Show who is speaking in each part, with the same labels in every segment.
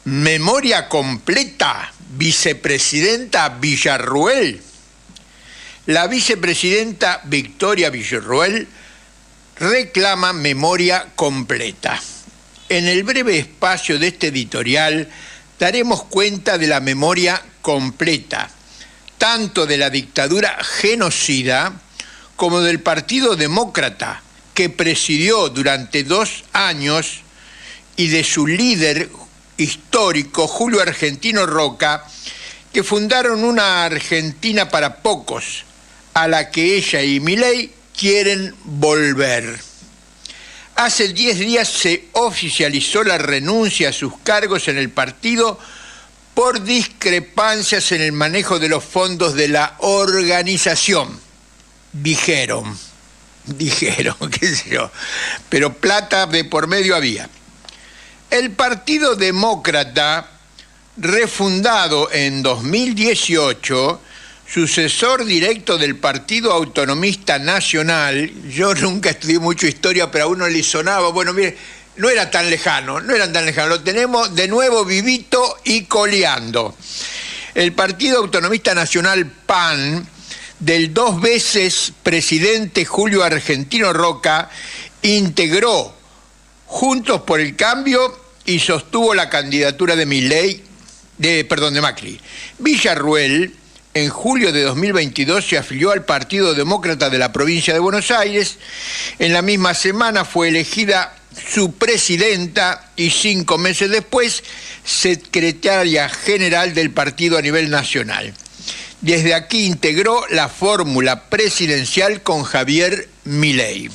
Speaker 1: Memoria completa, vicepresidenta Villarruel. La vicepresidenta Victoria Villarruel reclama memoria completa. En el breve espacio de este editorial daremos cuenta de la memoria completa, tanto de la dictadura genocida como del Partido Demócrata, que presidió durante 2 años, y de su líder histórico, Julio Argentino Roca, que fundaron una Argentina para pocos, a la que ella y Milei quieren volver. Hace 10 días se oficializó la renuncia a sus cargos en el partido por discrepancias en el manejo de los fondos de la organización. Dijeron, qué sé yo, pero plata de por medio había. El Partido Demócrata, refundado en 2018, sucesor directo del Partido Autonomista Nacional, yo nunca estudié mucho historia, pero a uno le sonaba, bueno, mire, no eran tan lejanos, lo tenemos de nuevo vivito y coleando. El Partido Autonomista Nacional PAN, del 2 veces presidente Julio Argentino Roca, integró Juntos por el Cambio y sostuvo la candidatura de Macri. Villarruel, en julio de 2022, se afilió al Partido Demócrata de la provincia de Buenos Aires. En la misma semana fue elegida su presidenta y 5 meses después, secretaria general del partido a nivel nacional. Desde aquí integró la fórmula presidencial con Javier Milei.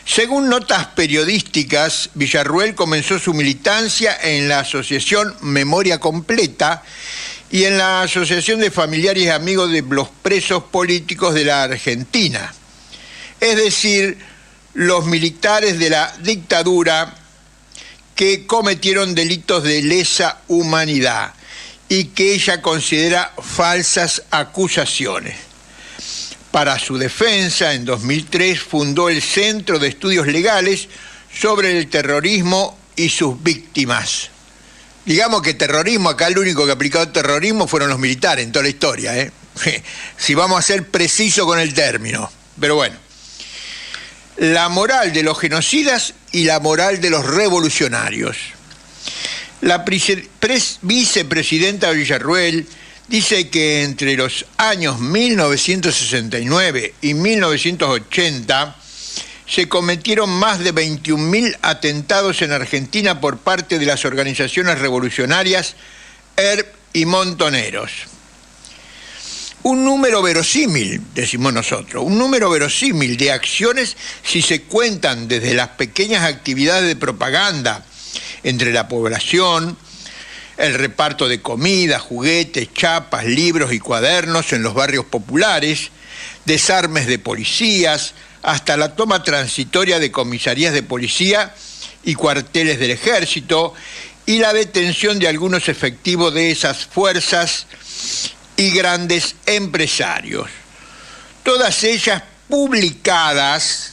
Speaker 1: Según notas periodísticas, Villarruel comenzó su militancia en la Asociación Memoria Completa y en la Asociación de Familiares y Amigos de los Presos Políticos de la Argentina. Es decir, los militares de la dictadura que cometieron delitos de lesa humanidad y que ella considera falsas acusaciones. Para su defensa, en 2003 fundó el Centro de Estudios Legales sobre el Terrorismo y sus Víctimas. Digamos que terrorismo, acá el único que ha aplicado terrorismo fueron los militares en toda la historia, ¿eh? Si vamos a ser precisos con el término. Pero bueno, la moral de los genocidas y la moral de los revolucionarios. La vicepresidenta Villarruel dice que entre los años 1969 y 1980 se cometieron más de 21.000 atentados en Argentina por parte de las organizaciones revolucionarias ERP y Montoneros. Un número verosímil, decimos nosotros, un número verosímil de acciones si se cuentan desde las pequeñas actividades de propaganda entre la población, el reparto de comida, juguetes, chapas, libros y cuadernos en los barrios populares, desarmes de policías, hasta la toma transitoria de comisarías de policía y cuarteles del ejército, y la detención de algunos efectivos de esas fuerzas y grandes empresarios. Todas ellas publicadas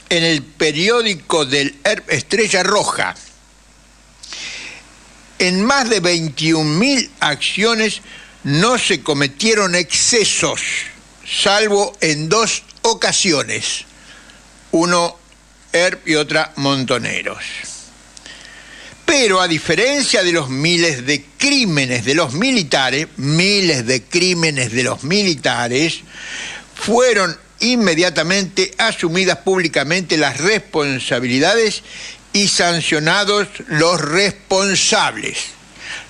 Speaker 1: en el periódico del Estrella Roja. En más de 21.000 acciones no se cometieron excesos, salvo en 2 ocasiones, uno ERP y otra Montoneros. Pero a diferencia de los miles de crímenes de los militares, fueron inmediatamente asumidas públicamente las responsabilidades y sancionados los responsables.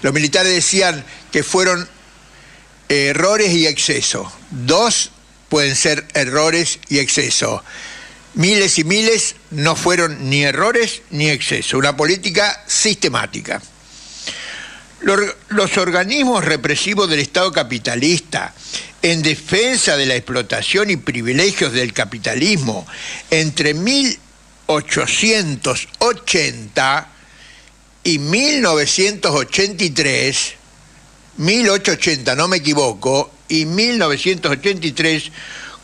Speaker 1: Los militares decían que fueron errores y exceso. 2 pueden ser errores y exceso. Miles y miles no fueron ni errores ni exceso. Una política sistemática. Los organismos represivos del Estado capitalista, en defensa de la explotación y privilegios del capitalismo, entre 1880 y 1983, 1880, no me equivoco, y 1983,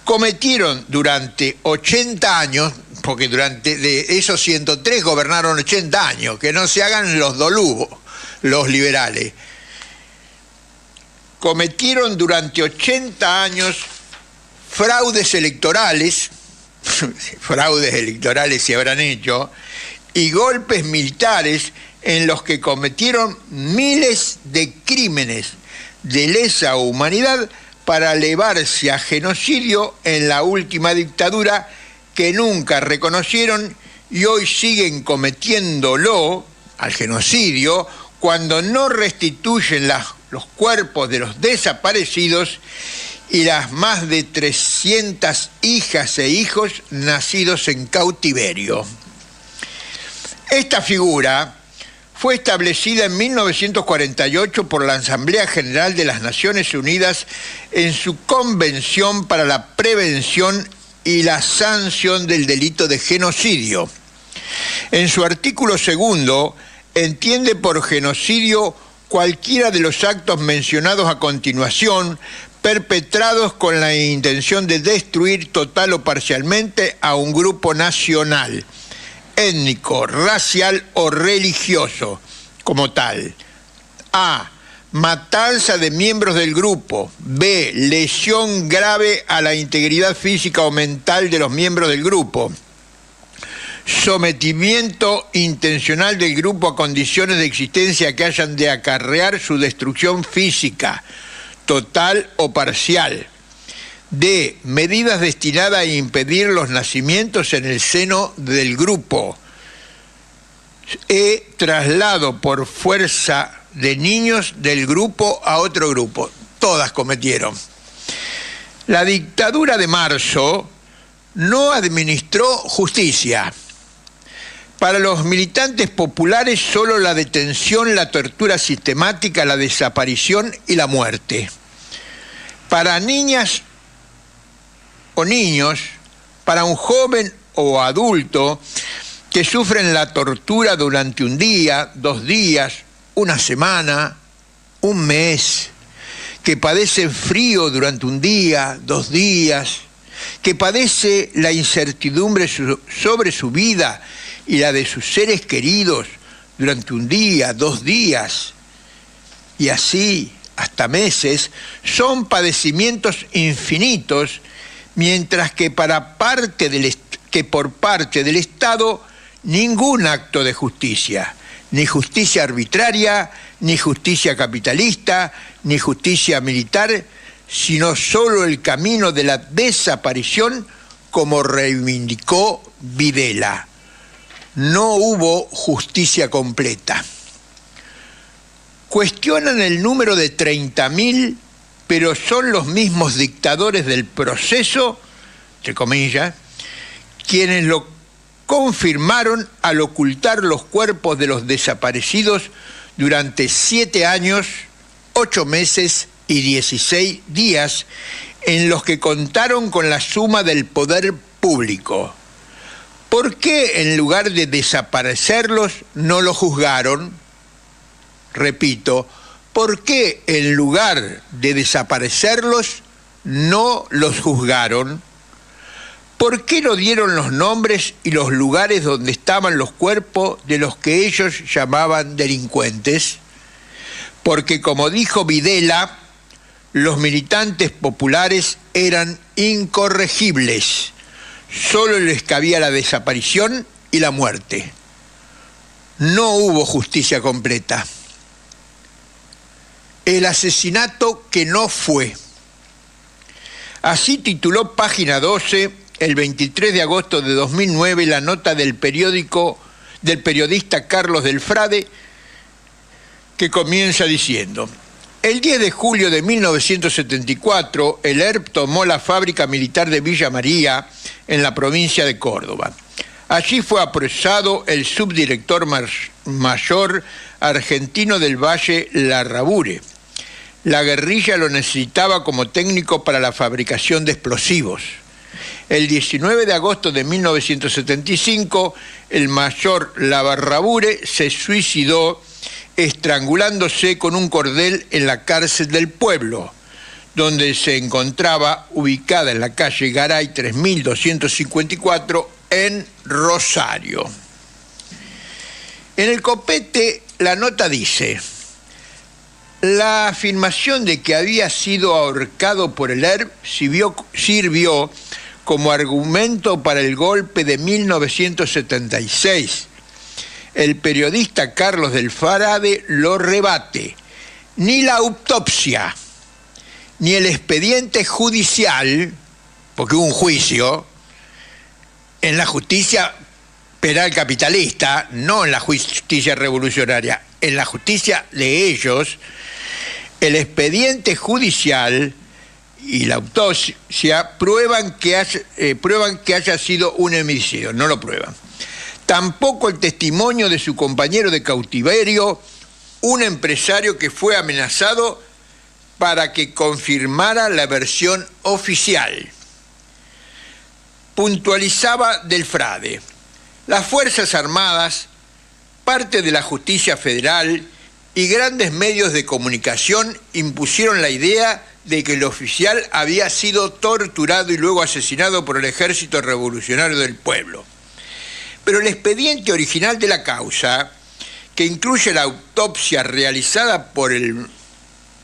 Speaker 1: cometieron durante 80 años, porque durante de esos 103 gobernaron 80 años, que no se hagan los dolubos, los liberales. Cometieron durante 80 años fraudes electorales, fraudes electorales se habrán hecho, y golpes militares en los que cometieron miles de crímenes de lesa humanidad para elevarse a genocidio en la última dictadura que nunca reconocieron y hoy siguen cometiéndolo, al genocidio, cuando no restituyen los cuerpos de los desaparecidos y las más de 300 hijas e hijos nacidos en cautiverio. Esta figura fue establecida en 1948 por la Asamblea General de las Naciones Unidas en su Convención para la Prevención y la Sanción del Delito de Genocidio. En su artículo 2, entiende por genocidio cualquiera de los actos mencionados a continuación, perpetrados con la intención de destruir total o parcialmente a un grupo nacional, étnico, racial o religioso, como tal. A. Matanza de miembros del grupo. B. Lesión grave a la integridad física o mental de los miembros del grupo. Sometimiento intencional del grupo a condiciones de existencia que hayan de acarrear su destrucción física, total o parcial. D. Medidas destinadas a impedir los nacimientos en el seno del grupo. E. Traslado por fuerza de niños del grupo a otro grupo. Todas cometieron. La dictadura de marzo no administró justicia. Para los militantes populares solo la detención, la tortura sistemática, la desaparición y la muerte. Para niñas o niños, para un joven o adulto que sufren la tortura durante un día, 2 días, una semana, un mes, que padecen frío durante un día, 2 días, que padece la incertidumbre sobre su vida y la de sus seres queridos durante un día, 2 días, y así hasta meses, son padecimientos infinitos, mientras que por parte del Estado ningún acto de justicia, ni justicia arbitraria, ni justicia capitalista, ni justicia militar, sino solo el camino de la desaparición, como reivindicó Videla. No hubo justicia completa. Cuestionan el número de 30.000, pero son los mismos dictadores del proceso, entre comillas, quienes lo confirmaron al ocultar los cuerpos de los desaparecidos durante 7 años, 8 meses y 16 días, en los que contaron con la suma del poder público. ¿Por qué en lugar de desaparecerlos no los juzgaron? Repito, ¿por qué en lugar de desaparecerlos no los juzgaron? ¿Por qué no dieron los nombres y los lugares donde estaban los cuerpos de los que ellos llamaban delincuentes? Porque, como dijo Videla, los militantes populares eran incorregibles. Solo les cabía la desaparición y la muerte. No hubo justicia completa. El asesinato que no fue. Así tituló Página 12, el 23 de agosto de 2009, la nota del periodista Carlos Del Frade, que comienza diciendo: el 10 de julio de 1974, el ERP tomó la fábrica militar de Villa María, en la provincia de Córdoba. Allí fue apresado el subdirector mayor argentino del Valle Larrabure. La guerrilla lo necesitaba como técnico para la fabricación de explosivos. El 19 de agosto de 1975, el mayor Larrabure se suicidó estrangulándose con un cordel en la cárcel del pueblo, donde se encontraba ubicada en la calle Garay 3254 en Rosario. En el copete la nota dice: la afirmación de que había sido ahorcado por el ERP sirvió como argumento para el golpe de 1976. El periodista Carlos del Farade lo rebate. Ni la autopsia, ni el expediente judicial, porque hubo un juicio en la justicia penal capitalista, no en la justicia revolucionaria, en la justicia de ellos, el expediente judicial y la autopsia prueban que haya sido un homicidio, no lo prueban. Tampoco el testimonio de su compañero de cautiverio, un empresario que fue amenazado para que confirmara la versión oficial. Puntualizaba del Frade: las Fuerzas Armadas, parte de la justicia federal y grandes medios de comunicación impusieron la idea de que el oficial había sido torturado y luego asesinado por el Ejército Revolucionario del Pueblo. Pero el expediente original de la causa, que incluye la autopsia realizada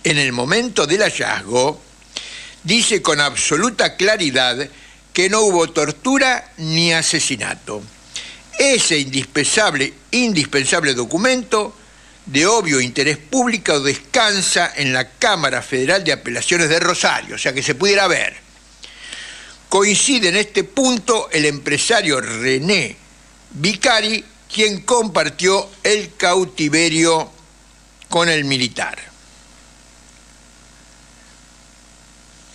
Speaker 1: en el momento del hallazgo, dice con absoluta claridad que no hubo tortura ni asesinato. Ese indispensable documento, de obvio interés público, descansa en la Cámara Federal de Apelaciones de Rosario, o sea que se pudiera ver. Coincide en este punto el empresario René Vicari, quien compartió el cautiverio con el militar.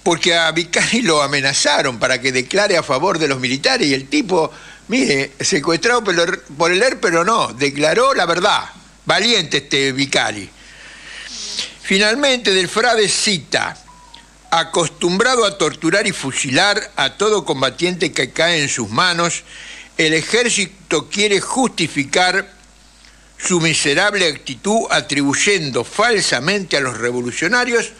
Speaker 1: Porque a Vicari lo amenazaron para que declare a favor de los militares y el tipo, mire, secuestrado por el ERP, pero no, declaró la verdad. Valiente este Vicari. Finalmente, del Frade cita: acostumbrado a torturar y fusilar a todo combatiente que cae en sus manos, el ejército quiere justificar su miserable actitud atribuyendo falsamente a los revolucionarios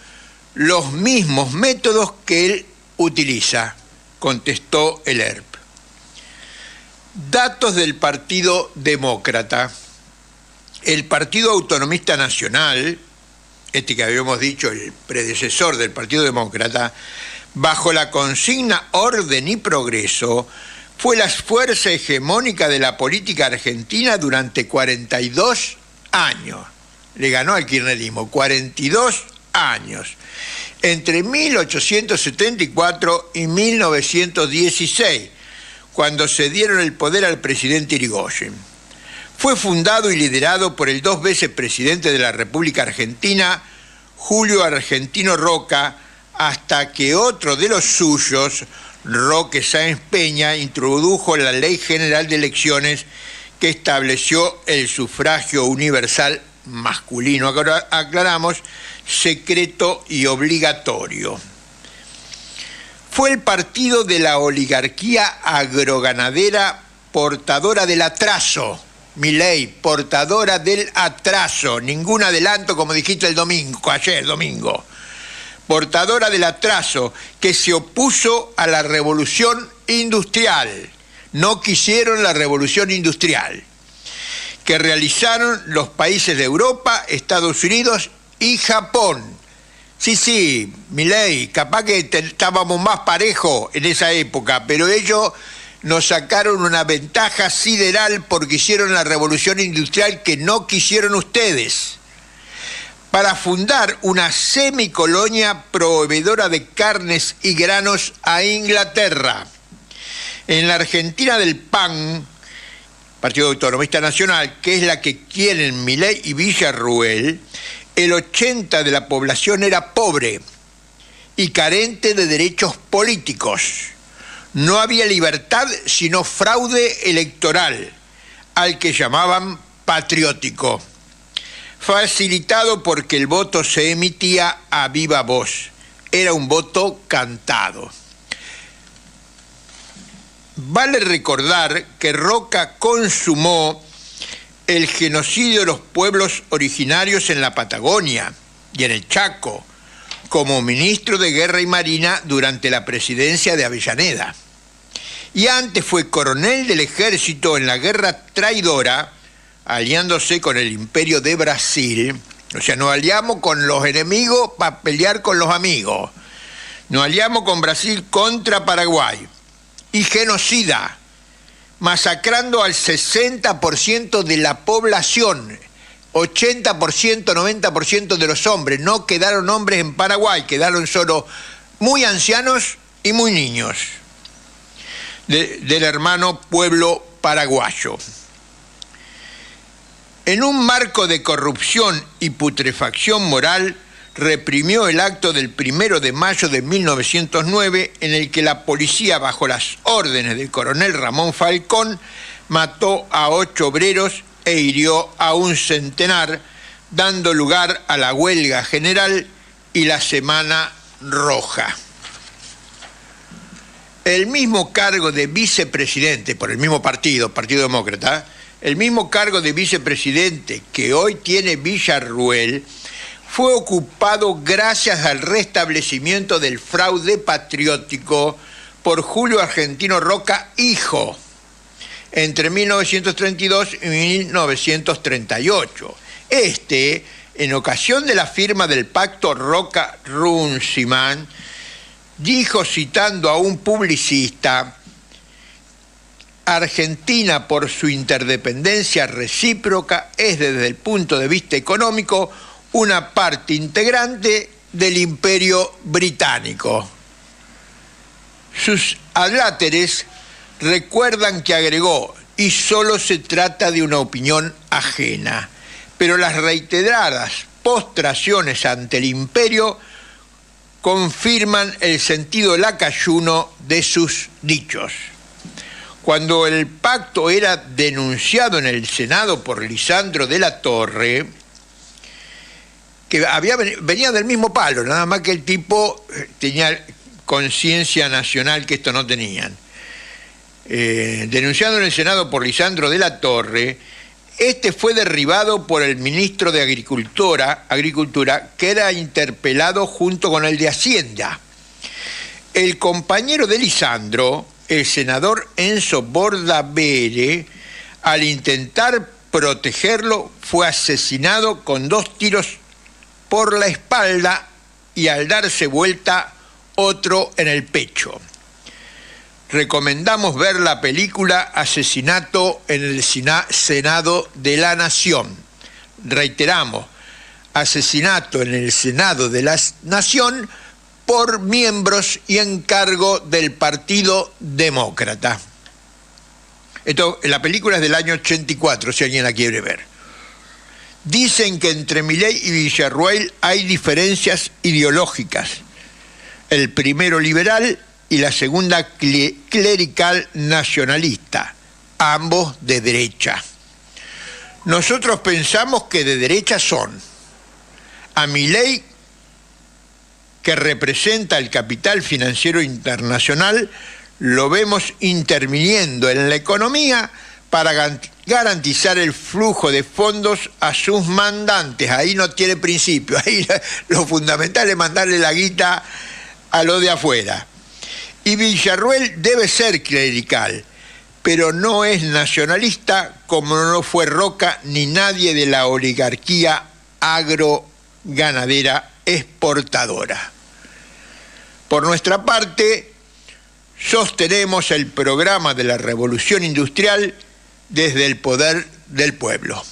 Speaker 1: los mismos métodos que él utiliza, contestó el ERP. Datos del Partido Demócrata. El Partido Autonomista Nacional, este que habíamos dicho, el predecesor del Partido Demócrata, bajo la consigna Orden y Progreso, fue la fuerza hegemónica de la política argentina durante 42 años. Le ganó al kirchnerismo, 42 años. Entre 1874 y 1916, cuando se dieron el poder al presidente Irigoyen. Fue fundado y liderado por el 2 veces presidente de la República Argentina, Julio Argentino Roca, hasta que otro de los suyos, Roque Sáenz Peña, introdujo la Ley General de Elecciones que estableció el sufragio universal masculino, aclaramos, secreto y obligatorio. Fue el partido de la oligarquía agroganadera portadora del atraso, Milei, portadora del atraso, ningún adelanto como dijiste ayer domingo, portadora del atraso, que se opuso a la revolución industrial, no quisieron la revolución industrial, que realizaron los países de Europa, Estados Unidos y Japón. Sí, Milei, capaz que estábamos más parejos en esa época, pero ellos nos sacaron una ventaja sideral porque hicieron la revolución industrial que no quisieron ustedes, para fundar una semicolonia proveedora de carnes y granos a Inglaterra. En la Argentina del PAN, Partido Autonomista Nacional, que es la que quieren Milei y Villarruel, el 80% de la población era pobre y carente de derechos políticos. No había libertad sino fraude electoral, al que llamaban patriótico, facilitado porque el voto se emitía a viva voz. Era un voto cantado. Vale recordar que Roca consumó el genocidio de los pueblos originarios en la Patagonia y en el Chaco, como ministro de Guerra y Marina durante la presidencia de Avellaneda, y antes fue coronel del ejército en la guerra traidora, aliándose con el Imperio de Brasil. O sea, nos aliamos con los enemigos para pelear con los amigos. Nos aliamos con Brasil contra Paraguay. Y genocida, masacrando al 60% de la población, 80%, 90% de los hombres. No quedaron hombres en Paraguay, quedaron solo muy ancianos y muy niños del hermano pueblo paraguayo. En un marco de corrupción y putrefacción moral, reprimió el acto del 1 de mayo de 1909, en el que la policía, bajo las órdenes del coronel Ramón Falcón, mató a 8 obreros e hirió a un centenar, dando lugar a la huelga general y la Semana Roja. El mismo cargo de vicepresidente, por el mismo partido, Partido Demócrata, el mismo cargo de vicepresidente que hoy tiene Villarruel, fue ocupado gracias al restablecimiento del fraude patriótico por Julio Argentino Roca, hijo, entre 1932 y 1938. En ocasión de la firma del pacto Roca-Runciman, dijo, citando a un publicista: Argentina, por su interdependencia recíproca, es desde el punto de vista económico una parte integrante del Imperio Británico. Sus adláteres recuerdan que agregó: y solo se trata de una opinión ajena, pero las reiteradas postraciones ante el imperio confirman el sentido lacayuno de sus dichos. Cuando el pacto era denunciado en el Senado por Lisandro de la Torre, que venía del mismo palo, nada más que el tipo tenía conciencia nacional que esto no tenían. Denunciado en el Senado por Lisandro de la Torre, fue derribado por el ministro de Agricultura, que era interpelado junto con el de Hacienda. El compañero de Lisandro, el senador Enzo Bordavere, al intentar protegerlo, fue asesinado con 2 tiros por la espalda y, al darse vuelta, otro en el pecho. Recomendamos ver la película Asesinato en el Senado de la Nación. Reiteramos, asesinato en el Senado de la Nación por miembros y encargo del Partido Demócrata. La película es del año 84, si alguien la quiere ver. Dicen que entre Milei y Villarruel hay diferencias ideológicas. El primero liberal y la segunda clerical nacionalista, ambos de derecha. Nosotros pensamos que de derecha son a Milei, que representa el capital financiero internacional, lo vemos interviniendo en la economía para garantizar el flujo de fondos a sus mandantes. Ahí no tiene principio, ahí lo fundamental es mandarle la guita a lo de afuera. Y Villarruel debe ser clerical, pero no es nacionalista, como no fue Roca ni nadie de la oligarquía agroganadera exportadora. Por nuestra parte, sostenemos el programa de la revolución industrial desde el poder del pueblo.